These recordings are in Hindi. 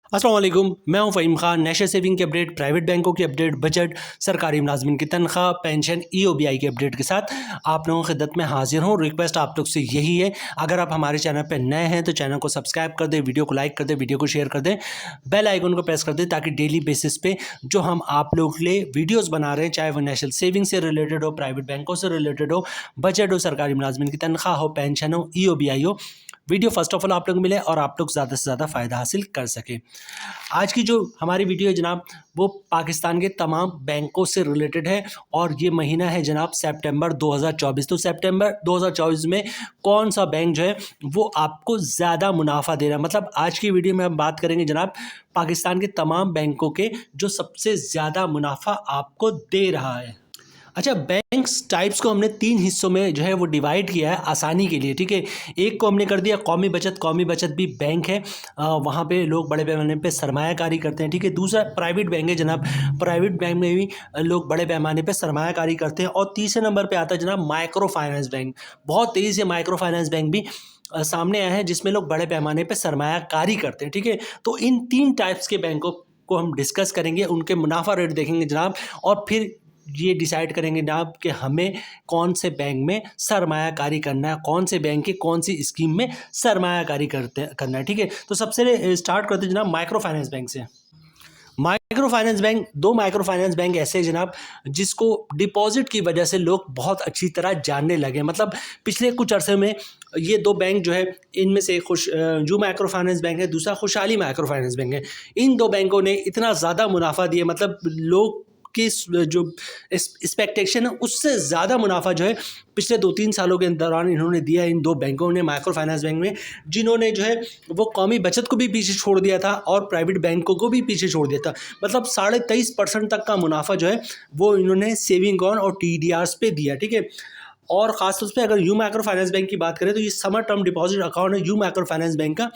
अस्सलाम वालेकुम, मैं हूं फ़हीम खान। नेशनल सेविंग की अपडेट, प्राइवेट बैंकों की अपडेट, बजट, सरकारी मुलाजमिन की तनख्वाह, पेंशन, ईओबीआई की अपडेट के साथ आप लोगों की खिदमत में हाजिर हूं। रिक्वेस्ट आप लोग से यही है, अगर आप हमारे चैनल पर नए हैं तो चैनल को सब्सक्राइब कर दें, वीडियो को लाइक कर दें, वीडियो को शेयर कर दें, बेल आइकन को प्रेस कर दें ताकि डेली बेसिस पे जो हम आप लोगों के लिए वीडियोज़ बना रहे हैं, चाहे वो नेशनल सेविंग से रिलेटेड हो, प्राइवेट बैंकों से रिलेटेड हो, बजट हो, सरकारी मुलाजमिन की तनख्वाह हो, पेंशन हो, ईओबीआई हो, वीडियो फर्स्ट ऑफ ऑल आप लोग को मिले और आप लोग ज़्यादा से ज़्यादा फ़ायदा हासिल कर सकें। आज की जो हमारी वीडियो है जनाब, वो पाकिस्तान के तमाम बैंकों से रिलेटेड है और ये महीना है जनाब सितंबर 2024। तो सितंबर 2024 में कौन सा बैंक जो है वो आपको ज़्यादा मुनाफा दे रहा है। मतलब आज की वीडियो में हम बात करेंगे जनाब पाकिस्तान के तमाम बैंकों के जो सबसे ज़्यादा मुनाफा आपको दे रहा है। अच्छा, बैंक्स टाइप्स को हमने 3 हिस्सों में जो है वो डिवाइड किया है आसानी के लिए, ठीक है। एक को हमने कर दिया कौमी बचत भी बैंक है, वहाँ पे लोग बड़े पैमाने पे सरमायाकारी करते हैं, ठीक है। दूसरा प्राइवेट बैंक है जनाब, प्राइवेट बैंक में भी लोग बड़े पैमाने पे सरमायाकारी करते हैं। और तीसरे नंबर पे आता है जनाब माइक्रो फाइनेंस बैंक। बहुत तेज़ी से माइक्रो फाइनेंस बैंक भी सामने आया है जिसमें लोग बड़े पैमाने पर सरमायाकारी करते हैं, ठीक है। तो इन 3 टाइप्स के बैंकों को हम डिस्कस करेंगे, उनके मुनाफा रेट देखेंगे जनाब, और फिर ये डिसाइड करेंगे जनाब कि हमें कौन से बैंक में सरमायाकारी करना है, कौन से बैंक की कौन सी स्कीम में सरमायाकारी करना है, ठीक है। तो सबसे स्टार्ट करते हैं जनाब माइक्रो फाइनेंस बैंक से। Micro finance bank, 2 micro finance bank ऐसे हैं जनाब जिसको डिपॉजिट की वजह से लोग बहुत अच्छी तरह जानने लगे। मतलब पिछले कुछ अरसे में ये 2 बैंक जो है, इनमें से जो माइक्रो फाइनेंस बैंक है, दूसरा खुशहाली माइक्रो फाइनेंस बैंक है। इन 2 बैंकों ने इतना ज़्यादा मुनाफा दिया, मतलब लोग की जो एक्सपेक्टेशन है उससे ज़्यादा मुनाफा जो है पिछले 2-3 सालों के दौरान इन्होंने दिया इन 2 बैंकों ने, माइक्रो फाइनेंस बैंक में, जिन्होंने जो है वो कौमी बचत को भी पीछे छोड़ दिया था और प्राइवेट बैंकों को भी पीछे छोड़ दिया था। मतलब 23.5% तक का मुनाफा जो है वो इन्होंने सेविंग ऑन और टीडीआर्स पे दिया, ठीक है। और ख़ासतौर पे अगर यू माइक्रो फाइनेंस बैंक की बात करें तो ये समर टर्म डिपॉजिट अकाउंट है यू माइक्रो फाइनेंस बैंक का,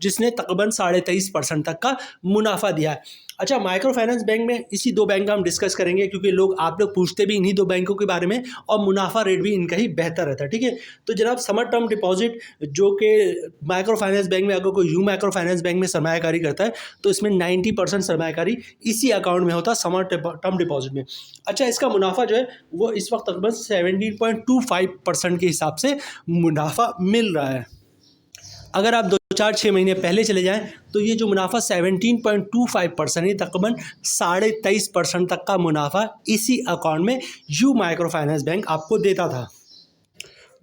जिसने तकरीबन 23.5% तक का मुनाफा दिया है। अच्छा, माइक्रो फाइनेंस बैंक में इसी 2 बैंक का हम डिस्कस करेंगे क्योंकि आप लोग पूछते भी इन्हीं 2 बैंकों के बारे में और मुनाफा रेट भी इनका ही बेहतर रहता है, ठीक है। तो जनाब समर टर्म डिपॉजिट जो कि माइक्रो फाइनेंस बैंक में, अगर कोई यू माइक्रो फाइनेंस बैंक में सरमायाकारी करता है तो इसमें 90% सरमायाकारी इसी अकाउंट में होता है, समर टर्म डिपॉजिट में। अच्छा, इसका मुनाफा जो है वो इस वक्त तकरीबन 17.25% के हिसाब से मुनाफा मिल रहा है। अगर आप 2-4-6 महीने पहले चले जाएं तो ये जो मुनाफा 17.25% है, तकरीबन 23.5% तक का मुनाफा इसी अकाउंट में यू माइक्रो फाइनेंस बैंक आपको देता था।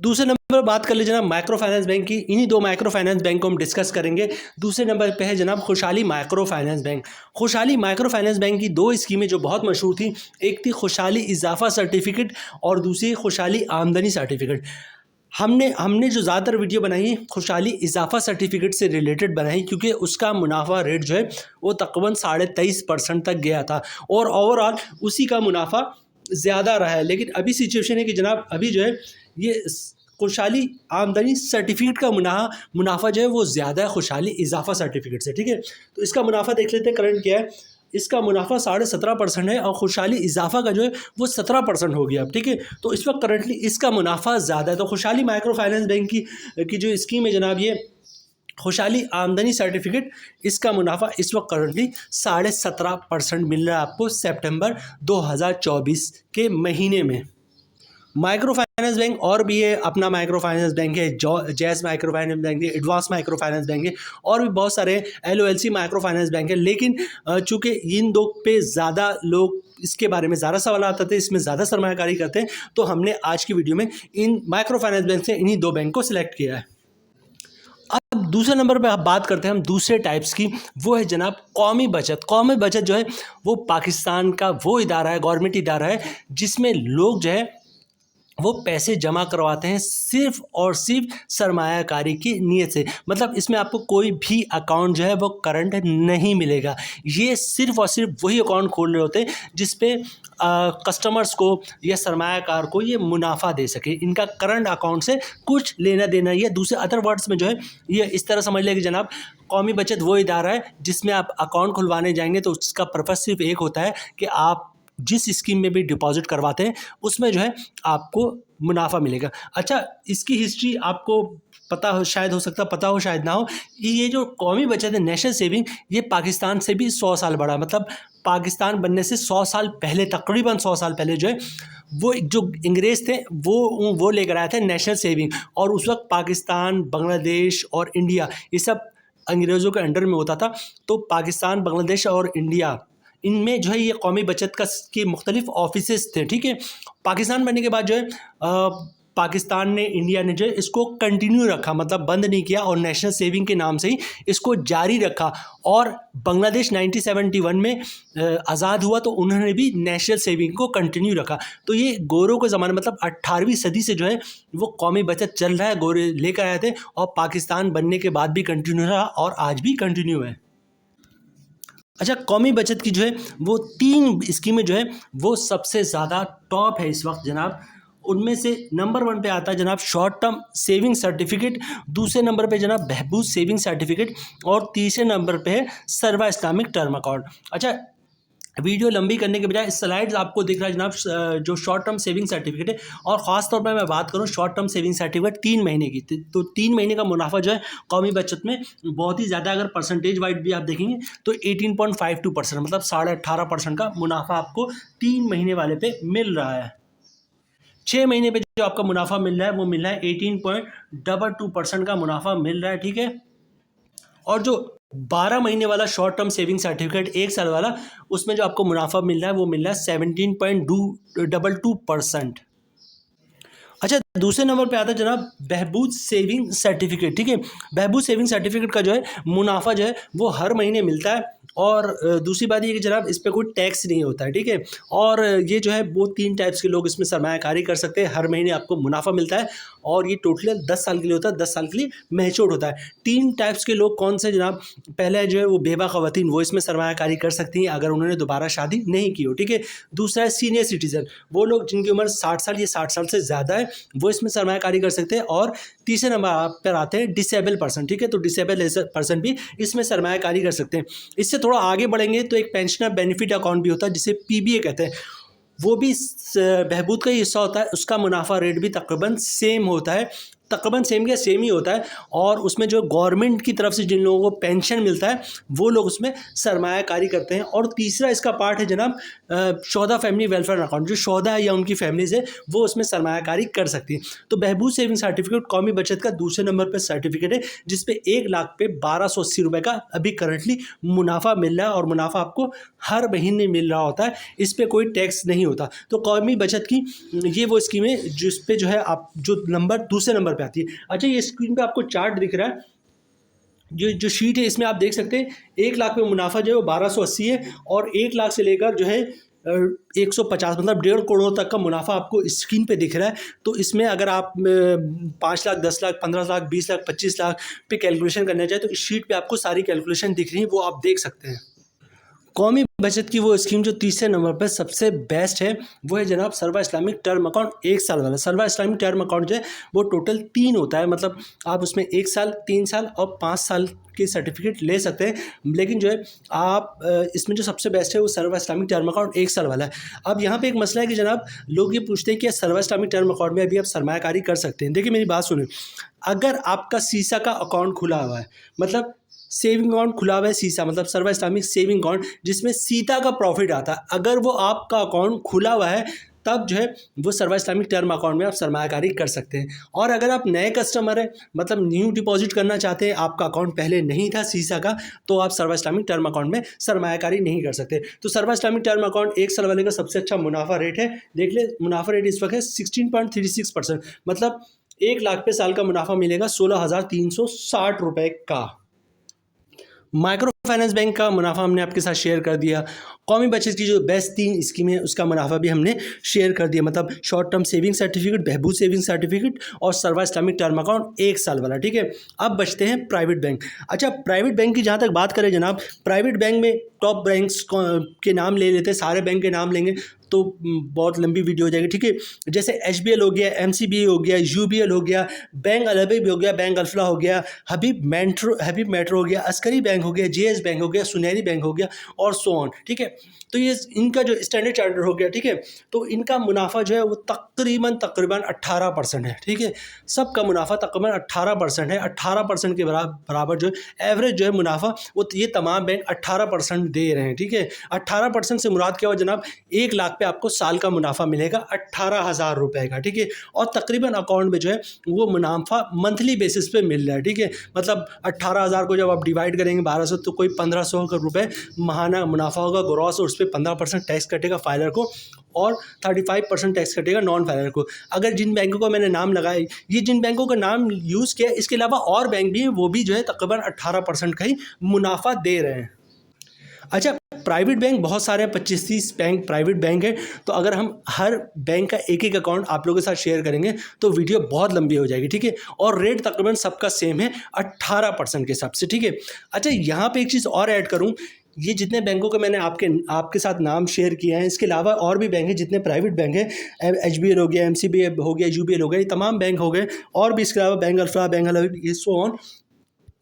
दूसरे नंबर पर बात कर लीजिए जनाब माइक्रो फाइनेंस बैंक की। इन्हीं 2 माइक्रो फाइनेंस बैंक को हम डिस्कस करेंगे। दूसरे नंबर पे है जनाब खुशहाली माइक्रो फाइनेंस बैंक। खुशहाली माइक्रो फाइनेंस बैंक की 2 स्कीमें जो बहुत मशहूर थी, एक थी खुशहाली इजाफा सर्टिफिकेट और दूसरी खुशहाली आमदनी सर्टिफिकेट। हमने जो ज़्यादातर वीडियो बनाई है खुशहाली इजाफा सर्टिफिकेट से रिलेटेड बनाई, क्योंकि उसका मुनाफा रेट जो है वो तकरीबन 23.5% तक गया था और ओवरऑल उसी का मुनाफा ज़्यादा रहा है। लेकिन अभी सिचुएशन है कि जनाब अभी जो है ये खुशहाली आमदनी सर्टिफिकेट का मुनाफा जो है वो ज़्यादा है खुशहाली इजाफा सर्टिफिकेट से, ठीक है। तो इसका मुनाफा देख लेते हैं करंट क्या है। इसका मुनाफा 17.5% है और खुशहाली इजाफा का जो है वो 17% हो गया अब, ठीक है। तो इस वक्त करंटली इसका मुनाफा ज़्यादा है। तो खुशहाली माइक्रो फाइनेंस बैंक की जो स्कीम है जनाब, ये खुशहाली आमदनी सर्टिफिकेट, इसका मुनाफा इस वक्त करंटली 17.5% मिल रहा है आपको सितंबर 2024 के महीने में। माइक्रो फाइनेंस बैंक और भी है, अपना माइक्रो फाइनेंस बैंक है, जैस माइक्रो फाइनेंस बैंक है, एडवांस माइक्रो फाइनेंस बैंक है और भी बहुत सारे LOLC माइक्रो फाइनेंस बैंक है। लेकिन चूँकि इन 2 पे ज़्यादा लोग इसके बारे में ज़्यादा सवाल आते थे, इसमें ज़्यादा सरमायाकारी करते हैं, तो हमने आज की वीडियो में इन माइक्रो फाइनेंस बैंक से इन्हीं 2 बैंक को सिलेक्ट किया है। अब दूसरे नंबर पे आप बात करते हैं हम दूसरे टाइप्स की, वो है जनाब कौमी बचत। कौमी बचत जो है वो पाकिस्तान का वो इदारा है, गवर्नमेंट इदारा है, जिसमें लोग जो है वो पैसे जमा करवाते हैं सिर्फ और सिर्फ सरमायाकारी की नीयत से। मतलब इसमें आपको कोई भी अकाउंट जो है वो करंट नहीं मिलेगा। ये सिर्फ और सिर्फ वही अकाउंट खोल रहे होते हैं जिस पे कस्टमर्स को या सरमायाकार को ये मुनाफा दे सके। इनका करंट अकाउंट से कुछ लेना देना ही है। दूसरे अदर वर्ड्स में जो है ये इस तरह समझ लें कि जनाब कौमी बचत वो इदारा है जिसमें आप अकाउंट खुलवाने जाएंगे तो उसका पर्पज़ सिर्फ एक होता है कि आप जिस स्कीम में भी डिपॉजिट करवाते हैं उसमें जो है आपको मुनाफा मिलेगा। अच्छा, इसकी हिस्ट्री आपको पता हो, शायद हो सकता पता हो शायद ना हो, कि ये जो कौमी बचत है नेशनल सेविंग, ये पाकिस्तान से भी 100 साल बड़ा, मतलब पाकिस्तान बनने से 100 साल पहले, तकरीबन 100 साल पहले जो है वो जो अंग्रेज़ थे वो लेकर आए थे नेशनल सेविंग। और उस वक्त पाकिस्तान, बांग्लादेश और इंडिया ये सब अंग्रेज़ों के अंडर में होता था। तो पाकिस्तान, बांग्लादेश और इंडिया, इनमें जो है ये कौमी बचत का के मुख्तलिफ ऑफिसेस थे, ठीक है। पाकिस्तान बनने के बाद जो है पाकिस्तान ने, इंडिया ने जो है इसको कंटिन्यू रखा, मतलब बंद नहीं किया, और नेशनल सेविंग के नाम से ही इसको जारी रखा। और बांग्लादेश 1971 में आज़ाद हुआ तो उन्होंने भी नेशनल सेविंग को कंटिन्यू रखा। तो ये गोरों के ज़माने, मतलब 18वीं सदी से जो है वो कौमी बचत चल रहा है, गोरे लेकर आए थे, और पाकिस्तान बनने के बाद भी कंटिन्यू रहा और आज भी कंटिन्यू है। अच्छा, कौमी बचत की जो है वो 3 स्कीमें जो है वो सबसे ज़्यादा टॉप है इस वक्त जनाब। उनमें से नंबर 1 पे आता है जनाब शॉर्ट टर्म सेविंग सर्टिफिकेट, दूसरे नंबर पे जनाब बहबूद सेविंग सर्टिफिकेट, और तीसरे नंबर पे है सर्वा इस्लामिक टर्म अकाउंट। अच्छा, वीडियो लंबी करने के बजाय स्लाइड्स आपको दिख रहा है जनाब जो शॉर्ट टर्म सेविंग सर्टिफिकेट है, और ख़ास तौर पर मैं बात करूं शॉर्ट टर्म सेविंग सर्टिफिकेट 3 महीने की, तो 3 महीने का मुनाफा जो है कौमी बचत में बहुत ही ज़्यादा, अगर परसेंटेज वाइज भी आप देखेंगे तो 18.52%, मतलब 18.5% का मुनाफा आपको 3 महीने वाले पे मिल रहा है। 6 महीने पे जो आपका मुनाफा मिल रहा है वो मिल रहा है 18.22% का मुनाफा मिल रहा है, ठीक है। और जो 12 महीने वाला शॉर्ट टर्म सेविंग सर्टिफिकेट 1 साल वाला, उसमें जो आपको मुनाफा मिल रहा है वो मिल रहा है 17.22%। अच्छा, दूसरे नंबर पे आता है जनाब बहबूद सेविंग सर्टिफिकेट, ठीक है। बहबूद सेविंग सर्टिफिकेट का जो है मुनाफा जो है वो हर महीने मिलता है, और दूसरी बात ये कि जनाब इस पर कोई टैक्स नहीं होता है, ठीक है। और ये जो है वो 3 टाइप्स के लोग इसमें सरमायाकारी कर सकते हैं। हर महीने आपको मुनाफा मिलता है, और ये टोटल 10 साल के लिए होता है, 10 साल के लिए मैच्योर होता है। 3 टाइप्स के लोग कौन से जनाब? पहला जो है वो बेवा ख़वातीन, वो इसमें सरमायाकारी कर सकती हैं अगर उन्होंने दोबारा शादी नहीं की हो, ठीक है। दूसरा है सीनियर सिटीजन, वो लोग जिनकी उम्र 60 साल या 60 साल से ज़्यादा है, वो इसमें सरमायाकारी कर सकते हैं। और तीसरे नंबर पर आते हैं डिसेबल पर्सन, ठीक है। तो डिसेबल पर्सन भी इसमें सरमायाकारी कर सकते हैं। इससे थोड़ा आगे बढ़ेंगे तो एक पेंशनर बेनिफिट अकाउंट भी होता है जिसे पीबीए कहते हैं, वो भी बहबूद का ही हिस्सा होता है। उसका मुनाफा रेट भी तकरीबन सेम होता है, तकरीबन सेम या सेम ही होता है। और उसमें जो गवर्नमेंट की तरफ से जिन लोगों को पेंशन मिलता है वो लोग उसमें सरमायाकारी करते हैं। और तीसरा इसका पार्ट है जनाब शोहदा फैमिली वेलफेयर अकाउंट, जो शोहदा है या उनकी फैमिलीज है वो उसमें सरमायाकारी कर सकती है। तो बहबूद सेविंग सर्टिफिकेट कौमी बचत का दूसरे नंबर पर सर्टिफिकेट है, जिसपे 1 लाख पे 1280 रुपये का अभी करंटली मुनाफा मिल रहा है, और मुनाफा आपको हर महीने मिल रहा होता है, इस पर कोई टैक्स नहीं होता। तो कौमी बचत की ये वो स्कीम है जिस पे जो है आप जो नंबर दूसरे नंबर पे आती है। अच्छा, ये स्क्रीन पे आपको चार्ट दिख रहा है, जो शीट है इसमें आप देख सकते हैं 1 लाख में मुनाफा जो है वो 1280 है, और 1 लाख से लेकर जो है 150, मतलब 1.5 करोड़ तक का मुनाफा आपको स्क्रीन पे दिख रहा है। तो इसमें अगर आप 5 लाख, 10 लाख, 15 लाख, 20 लाख, 25 लाख पे कैलकुलेशन करना चाहे तो इस शीट पे आपको सारी कैलकुलेशन दिख रही है, वो आप देख सकते हैं। कौमी बचत की वो स्कीम जो तीसरे नंबर पर सबसे बेस्ट है वो है जनाब सर्वा इस्लामिक टर्म अकाउंट 1 साल वाला। सर्वा इस्लामिक टर्म अकाउंट जो है वो टोटल 3 होता है, मतलब आप उसमें 1 साल, 3 साल और 5 साल के सर्टिफिकेट ले सकते हैं। लेकिन जो है आप इसमें जो सबसे बेस्ट है वो सर्वा इस्लामिक टर्म अकाउंट 1 साल वाला है। अब यहाँ पे एक मसला है कि जनाब लोग ये पूछते हैं कि सर्वा इस्लामिक टर्म अकाउंट में अभी आप सरमायाकारी कर सकते हैं। देखिए मेरी बात सुनिए, अगर आपका सीसा का अकाउंट खुला हुआ है, मतलब सेविंग अकाउंट खुला हुआ है सीसा, मतलब सर्वा इस्लामिक सेविंग अकाउंट जिसमें सीता का प्रॉफिट आता है, अगर वो आपका अकाउंट खुला हुआ है तब जो है वो सर्वा इस्लामिक टर्म अकाउंट में आप सरमायाकारी कर सकते हैं। और अगर आप नए कस्टमर हैं, मतलब न्यू डिपॉजिट करना चाहते हैं, आपका अकाउंट पहले नहीं था सीसा का, तो आप सर्वा इस्लामिक टर्म अकाउंट में सरमायाकारी नहीं कर सकते। तो सर्वा इस्लामिक टर्म अकाउंट 1 साल वाले का सबसे अच्छा मुनाफा रेट है। देख ले, मुनाफा रेट इस वक्त है 16.36%, मतलब 1 लाख पे साल का मुनाफा मिलेगा 16,360 रुपये का। माइक्रो फाइनेंस बैंक का मुनाफा हमने आपके साथ शेयर कर दिया। कौमी बचत की जो बेस्ट 3 स्कीम है उसका मुनाफा भी हमने शेयर कर दिया, मतलब short term saving certificate, Behbood saving certificate और सर्वा इस्लामिक टर्म अकाउंट 1 साल वाला, ठीक है। अब बचते हैं प्राइवेट बैंक। अच्छा, प्राइवेट बैंक की जहाँ तक बात करें जनाब, प्राइवेट बैंक में टॉप बैंक्स के नाम ले लेते हैं, सारे बैंक के नाम लेंगे तो बहुत लंबी वीडियो हो जाएगी, ठीक है। जैसे HBL हो गया, MCBA हो गया, UBL हो गया, बैंक अलबी हो गया, बैंक अल्फला हो गया, हबीब मेट्रो हो गया, अस्करी बैंक हो गया, JS बैंक हो गया, सुनहरी बैंक हो गया और सो ऑन, ठीक है। तो ये इनका जो स्टैंडर्ड चार्टर्ड हो गया, ठीक है, तो इनका मुनाफा जो है वो तकरीबन 18% है, ठीक है। सबका मुनाफा तकरीबन 18% है। 18% के बराबर जो एवरेज जो है मुनाफा वो ये तमाम बैंक 18% दे रहे हैं, ठीक है। 18% से मुराद क्या हुआ जनाब, 1 लाख पे आपको साल का मुनाफा मिलेगा 18,000 रुपये का, ठीक है। और तकरीबन अकाउंट में जो है वो मुनाफा मंथली बेसिस पे मिल रहा है, ठीक है। मतलब 18,000 को जब आप डिवाइड करेंगे 1200 तो कोई 1500 रुपये महाना मुनाफा होगा ग्रॉस, और उस पर 15% टैक्स कटेगा फाइलर को और 35% टैक्स कटेगा नॉन फाइलर को। अगर जिन बैंकों का मैंने नाम लगाया, ये जिन बैंकों का नाम यूज़ किया, इसके अलावा और बैंक भी हैं, वो भी जो है तकरीबन 18% का ही मुनाफा दे रहे हैं। अच्छा, प्राइवेट बैंक बहुत सारे हैं, 25-30 बैंक प्राइवेट बैंक है। तो अगर हम हर बैंक का एक एक अकाउंट आप लोगों के साथ शेयर करेंगे तो वीडियो बहुत लंबी हो जाएगी, ठीक है। और रेट तकरीबन सबका सेम है 18% के हिसाब से, ठीक है। अच्छा, यहाँ पे एक चीज़ और ऐड करूँ, ये जितने बैंकों के मैंने आपके साथ नाम शेयर किए हैं, इसके अलावा और भी बैंक हैं, जितने प्राइवेट बैंक हैं, HBL हो गया, MCBA हो गया, UBL हो गया, ये तमाम बैंक हो गए, और भी इसके अलावा बैंक अल्फा, बैंक अलबी, ये so on,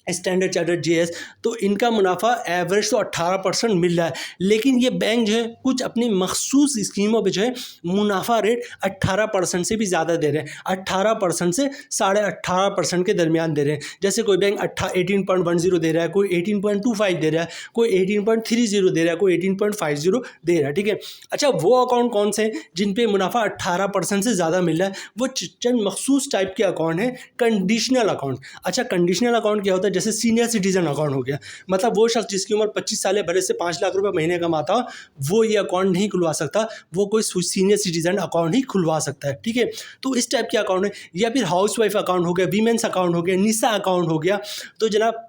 standard chartered, JS, तो इनका मुनाफा एवरेज तो 18% मिल रहा है। लेकिन ये बैंक जो है कुछ अपनी मखसूस स्कीमों पे जो है मुनाफा रेट 18% से भी ज़्यादा दे रहे हैं, 18% से 18.5% के दरमियान दे रहे हैं। जैसे कोई बैंक 18.10 दे रहा है, कोई 18.25 दे रहा है, कोई 18.30 दे रहा है, कोई 18.50 दे रहा है, ठीक है। अच्छा, वो अकाउंट कौन से हैं जिन पे मुनाफा 18% से ज़्यादा मिल रहा है? वो चंद मखसूस टाइप के अकाउंट हैं, कंडीशनल अकाउंट। अच्छा, कंडीशनल अकाउंट क्या होता है? जैसे सीनियर सिटीजन अकाउंट हो गया, मतलब वो शख्स जिसकी उम्र 25 साल है, भले से 5 लाख रुपए महीने कमाता हो, वो ये अकाउंट नहीं खुलवा सकता, वो कोई सीनियर सिटीजन अकाउंट ही खुलवा सकता है, ठीक है। तो इस टाइप के अकाउंट है, या फिर हाउस वाइफ अकाउंट हो गया, वीमेंस अकाउंट हो गया, निसा अकाउंट हो गया। तो जनाब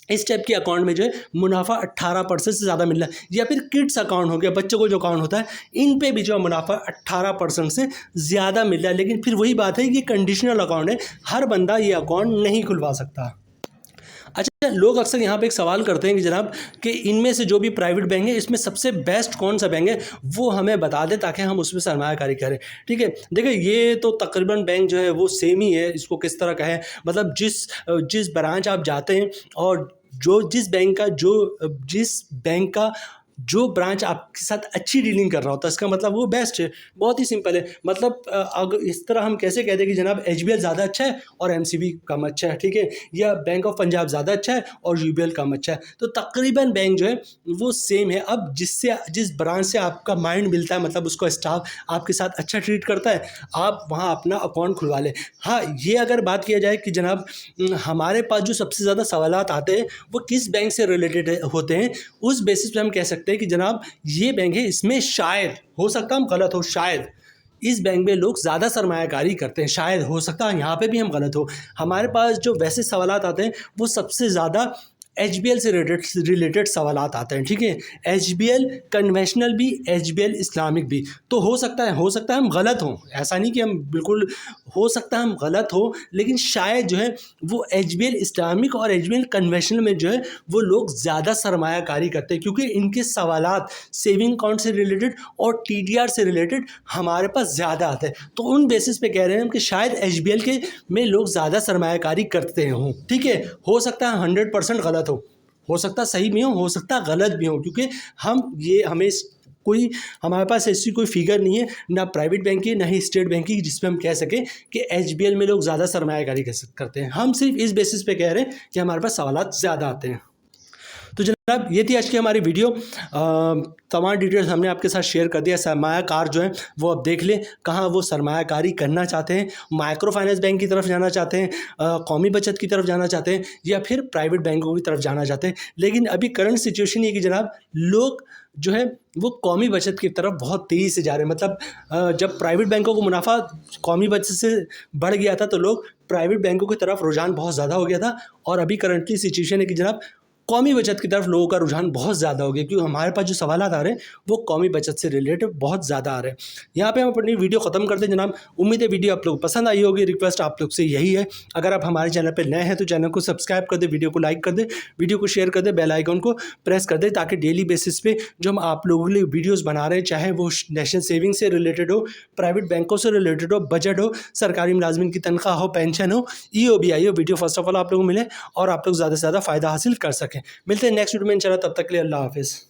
इस टाइप के अकाउंट में जो है मुनाफा 18% से ज़्यादा मिल रहा है। या फिर किड्स अकाउंट हो गया, बच्चों को जो अकाउंट होता है, इन पे भी जो मुनाफा 18% से ज़्यादा मिल रहा है। लेकिन फिर वही बात है कि कंडीशनल अकाउंट है, हर बंदा ये अकाउंट नहीं खुलवा सकता। अच्छा, लोग अक्सर यहाँ पे एक सवाल करते हैं कि जनाब कि इनमें से जो भी प्राइवेट बैंक है, इसमें सबसे बेस्ट कौन सा बैंक है, वो हमें बता दें ताकि हम उसमें सरमायाकारी करें, ठीक है। देखिए, ये तो तकरीबन बैंक जो है वो सेम ही है, इसको किस तरह कहें, मतलब जिस ब्रांच आप जाते हैं और जिस बैंक का जो ब्रांच आपके साथ अच्छी डीलिंग कर रहा होता है, इसका मतलब वो बेस्ट है। बहुत ही सिंपल है, मतलब अगर इस तरह हम कैसे कहते हैं कि जनाब HBL ज़्यादा अच्छा है और MCB कम अच्छा है, ठीक है, या बैंक ऑफ पंजाब ज़्यादा अच्छा है और UBL कम अच्छा है। तो तकरीबन बैंक जो है वो सेम है। अब जिस ब्रांच से आपका माइंड मिलता है, मतलब उसका स्टाफ आपके साथ अच्छा ट्रीट करता है, आप वहाँ अपना अकाउंट खुलवा लें। हाँ, ये अगर बात किया जाए कि जनाब हमारे पास जो सबसे ज़्यादा सवालात आते हैं वो किस बैंक से रिलेटेड होते हैं, उस बेसिस पे हम कह सकते हैं कि जनाब ये बैंक है, इसमें शायद हो सकता है हम गलत हो, शायद इस बैंक में लोग ज़्यादा सरमायाकारी करते हैं, शायद हो सकता है यहाँ पे भी हम गलत हो। हमारे पास जो वैसे सवालात आते हैं वो सबसे ज़्यादा HBL से रिलेटेड सवालात आते हैं, ठीक है। HBL कन्वेंशनल भी, HBL इस्लामिक भी। तो हो सकता है हम गलत हों, ऐसा नहीं कि हम बिल्कुल, हो सकता है हम गलत हो, लेकिन शायद जो है वो HBL इस्लामिक और HBL कन्वेंशनल में जो है वो लोग ज़्यादा सरमायाकारी करते हैं, क्योंकि इनके सवालात सेविंग अकाउंट से रिलेटेड और TDR से रिलेटेड हमारे पास ज़्यादा आते हैं। तो उन बेसिस पे कह रहे हैं हम कि शायद HBL के में लोग ज़्यादा सरमायाकारी करते हों, ठीक है। हो सकता है 100% गलत हो सकता सही भी हो सकता गलत भी हो, क्योंकि हमारे पास ऐसी कोई फिगर नहीं है, ना प्राइवेट बैंक की ना ही स्टेट बैंक की, जिसमें हम कह सकें कि HBL में लोग ज़्यादा सरमायाकारी करते हैं। हम सिर्फ इस बेसिस पे कह रहे हैं कि हमारे पास सवालात ज़्यादा आते हैं। तो जनाब ये थी आज की हमारी वीडियो, तमाम डिटेल्स हमने आपके साथ शेयर कर दिया। सरमायाकार जो है वो अब देख लें कहाँ वो सरमायाकारी करना चाहते हैं, माइक्रो फाइनेंस बैंक की तरफ जाना चाहते हैं, कौमी बचत की तरफ जाना चाहते हैं, या फिर प्राइवेट बैंकों की तरफ जाना चाहते हैं। लेकिन अभी करंट सिचुएशन ये कि जनाब लोग जो है वो कौमी बचत की तरफ बहुत तेज़ी से जा रहे हैं। मतलब जब प्राइवेट बैंकों को मुनाफा कौमी बचत से बढ़ गया था तो लोग प्राइवेट बैंकों की तरफ रुझान बहुत ज़्यादा हो गया था, और अभी करंटली सिचुएशन है कि जनाब कौमी बचत की तरफ लोगों का रुझान बहुत ज़्यादा हो गया, क्योंकि हमारे पास जो सवाल आ रहे हैं वो कौमी बचत से रिलेटेड बहुत ज़्यादा आ रहे हैं। यहाँ पे हम अपनी वीडियो ख़त्म करते हैं जनाब। उम्मीद है वीडियो आप लोग को पसंद आई होगी। रिक्वेस्ट आप लोग से यही है, अगर आप हमारे चैनल पर नए हैं तो चैनल को सब्सक्राइब कर दे, वीडियो को लाइक कर दे, वीडियो को शेयर कर दे, बेल आइकन को प्रेस कर दे, ताकि डेली बेसिस पे जो हम आप लोगों के लिए वीडियोज़ बना रहे हैं, चाहे वो नेशनल सेविंग से रिलेटेड हो, प्राइवेट बैंकों से रिलेटेड हो, बजट हो, सरकारी मुलाजमिन की तनख्वाह हो, पेंशन हो, EOBI हो, वीडियो फर्स्ट ऑफ ऑल आप लोगों को मिले और आप लोग ज़्यादा से ज़्यादा फ़ायदा हासिल कर सकें। मिलते हैं नेक्स्ट वीडियो में इंशाल्लाह, तब तक के लिए अल्लाह हाफिज़।